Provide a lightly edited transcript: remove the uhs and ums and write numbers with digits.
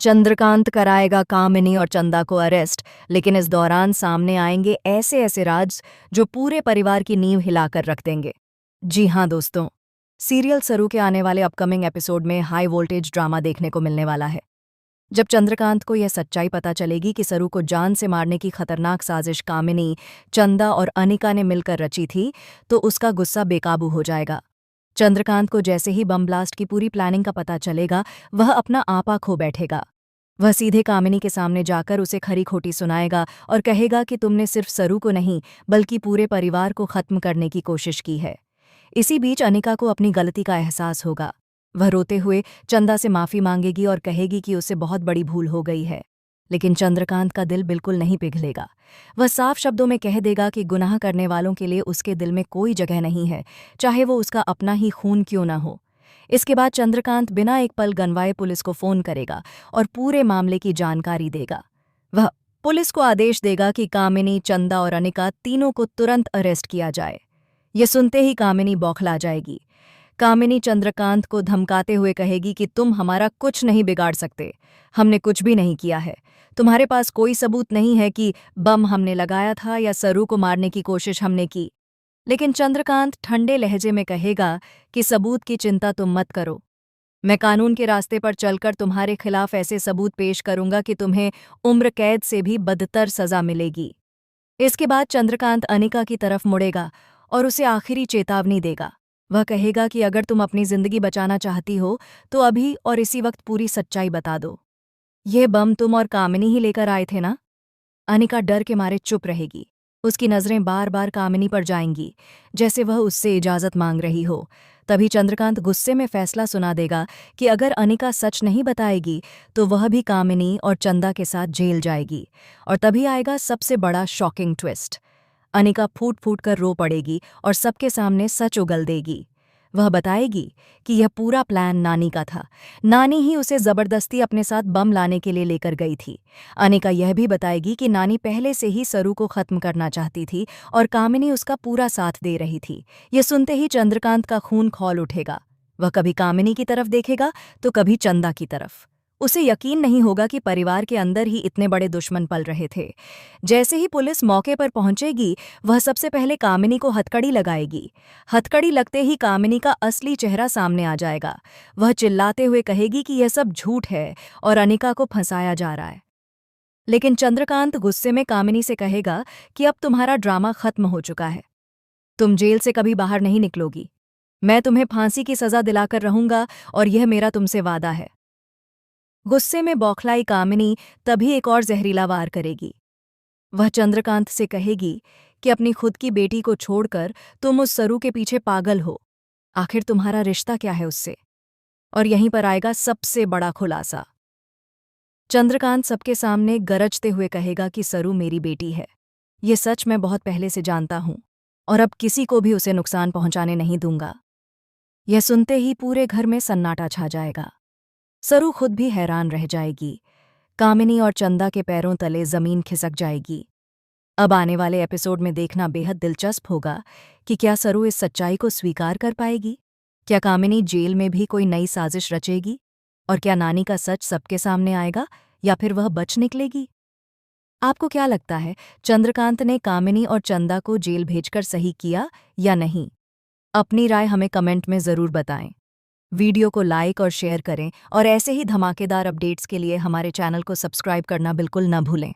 चंद्रकांत कराएगा कामिनी और चंदा को अरेस्ट, लेकिन इस दौरान सामने आएंगे ऐसे ऐसे राज जो पूरे परिवार की नींव हिलाकर रख देंगे। जी हाँ दोस्तों, सीरियल सरू के आने वाले अपकमिंग एपिसोड में हाई वोल्टेज ड्रामा देखने को मिलने वाला है। जब चंद्रकांत को यह सच्चाई पता चलेगी कि सरू को जान से मारने की खतरनाक साजिश कामिनी, चंदा और अनिका ने मिलकर रची थी, तो उसका गुस्सा बेकाबू हो जाएगा। चंद्रकांत को जैसे ही बम ब्लास्ट की पूरी प्लानिंग का पता चलेगा, वह अपना आपा खो बैठेगा। वह सीधे कामिनी के सामने जाकर उसे खरी खोटी सुनाएगा और कहेगा कि तुमने सिर्फ सरू को नहीं बल्कि पूरे परिवार को खत्म करने की कोशिश की है। इसी बीच अनिका को अपनी गलती का एहसास होगा। वह रोते हुए चंदा से माफी मांगेगी और कहेगी कि उसे बहुत बड़ी भूल हो गई है। लेकिन चंद्रकांत का दिल बिल्कुल नहीं पिघलेगा। वह साफ शब्दों में कह देगा कि गुनाह करने वालों के लिए उसके दिल में कोई जगह नहीं है, चाहे वो उसका अपना ही खून क्यों न हो। इसके बाद चंद्रकांत बिना एक पल गंवाए पुलिस को फोन करेगा और पूरे मामले की जानकारी देगा। वह पुलिस को आदेश देगा कि कामिनी, चंदा और अनिका तीनों को तुरंत अरेस्ट किया जाए। ये सुनते ही कामिनी बौखला जाएगी। कामिनी चंद्रकांत को धमकाते हुए कहेगी कि तुम हमारा कुछ नहीं बिगाड़ सकते, हमने कुछ भी नहीं किया है। तुम्हारे पास कोई सबूत नहीं है कि बम हमने लगाया था या सरू को मारने की कोशिश हमने की। लेकिन चंद्रकांत ठंडे लहजे में कहेगा कि सबूत की चिंता तुम मत करो। मैं कानून के रास्ते पर चलकर तुम्हारे खिलाफ ऐसे सबूत पेश करूंगा कि तुम्हें उम्र कैद से भी बदतर सजा मिलेगी। इसके बाद चंद्रकांत अनिका की तरफ मुड़ेगा और उसे आखिरी चेतावनी देगा। वह कहेगा कि अगर तुम अपनी जिंदगी बचाना चाहती हो तो अभी और इसी वक्त पूरी सच्चाई बता दो। यह बम तुम और कामिनी ही लेकर आए थे ना? अनिका डर के मारे चुप रहेगी। उसकी नजरें बार बार कामिनी पर जाएंगी, जैसे वह उससे इजाजत मांग रही हो। तभी चंद्रकांत गुस्से में फैसला सुना देगा कि अगर अनिका सच नहीं बताएगी तो वह भी कामिनी और चंदा के साथ जेल जाएगी। और तभी आएगा सबसे बड़ा शॉकिंग ट्विस्ट। अनिका फूट फूट कर रो पड़ेगी और सबके सामने सच उगल देगी। वह बताएगी कि यह पूरा प्लान नानी का था। नानी ही उसे जबरदस्ती अपने साथ बम लाने के लिए लेकर गई थी। अनिका यह भी बताएगी कि नानी पहले से ही सरू को खत्म करना चाहती थी और कामिनी उसका पूरा साथ दे रही थी। यह सुनते ही चंद्रकांत का खून खौल उठेगा। वह कभी कामिनी की तरफ देखेगा तो कभी चंदा की तरफ। उसे यकीन नहीं होगा कि परिवार के अंदर ही इतने बड़े दुश्मन पल रहे थे। जैसे ही पुलिस मौके पर पहुंचेगी, वह सबसे पहले कामिनी को हथकड़ी लगाएगी। हथकड़ी लगते ही कामिनी का असली चेहरा सामने आ जाएगा। वह चिल्लाते हुए कहेगी कि यह सब झूठ है और अनिका को फंसाया जा रहा है। लेकिन चंद्रकांत गुस्से में कामिनी से कहेगा कि अब तुम्हारा ड्रामा खत्म हो चुका है। तुम जेल से कभी बाहर नहीं निकलोगी। मैं तुम्हें फांसी की सजा दिलाकर रहूंगा और यह मेरा तुमसे वादा है। गुस्से में बौखलाई कामिनी तभी एक और जहरीला वार करेगी। वह चंद्रकांत से कहेगी कि अपनी खुद की बेटी को छोड़कर तुम उस सरू के पीछे पागल हो। आखिर तुम्हारा रिश्ता क्या है उससे? और यहीं पर आएगा सबसे बड़ा खुलासा। चंद्रकांत सबके सामने गरजते हुए कहेगा कि सरू मेरी बेटी है। ये सच मैं बहुत पहले से जानता हूं और अब किसी को भी उसे नुकसान पहुंचाने नहीं दूंगा। यह सुनते ही पूरे घर में सन्नाटा छा जाएगा। सरू खुद भी हैरान रह जाएगी। कामिनी और चंदा के पैरों तले जमीन खिसक जाएगी। अब आने वाले एपिसोड में देखना बेहद दिलचस्प होगा कि क्या सरू इस सच्चाई को स्वीकार कर पाएगी? क्या कामिनी जेल में भी कोई नई साजिश रचेगी? और क्या नानी का सच सबके सामने आएगा या फिर वह बच निकलेगी? आपको क्या लगता है, चंद्रकांत ने कामिनी और चंदा को जेल भेजकर सही किया या नहीं? अपनी राय हमें कमेंट में ज़रूर बताएं। वीडियो को लाइक और शेयर करें और ऐसे ही धमाकेदार अपडेट्स के लिए हमारे चैनल को सब्सक्राइब करना बिल्कुल न भूलें।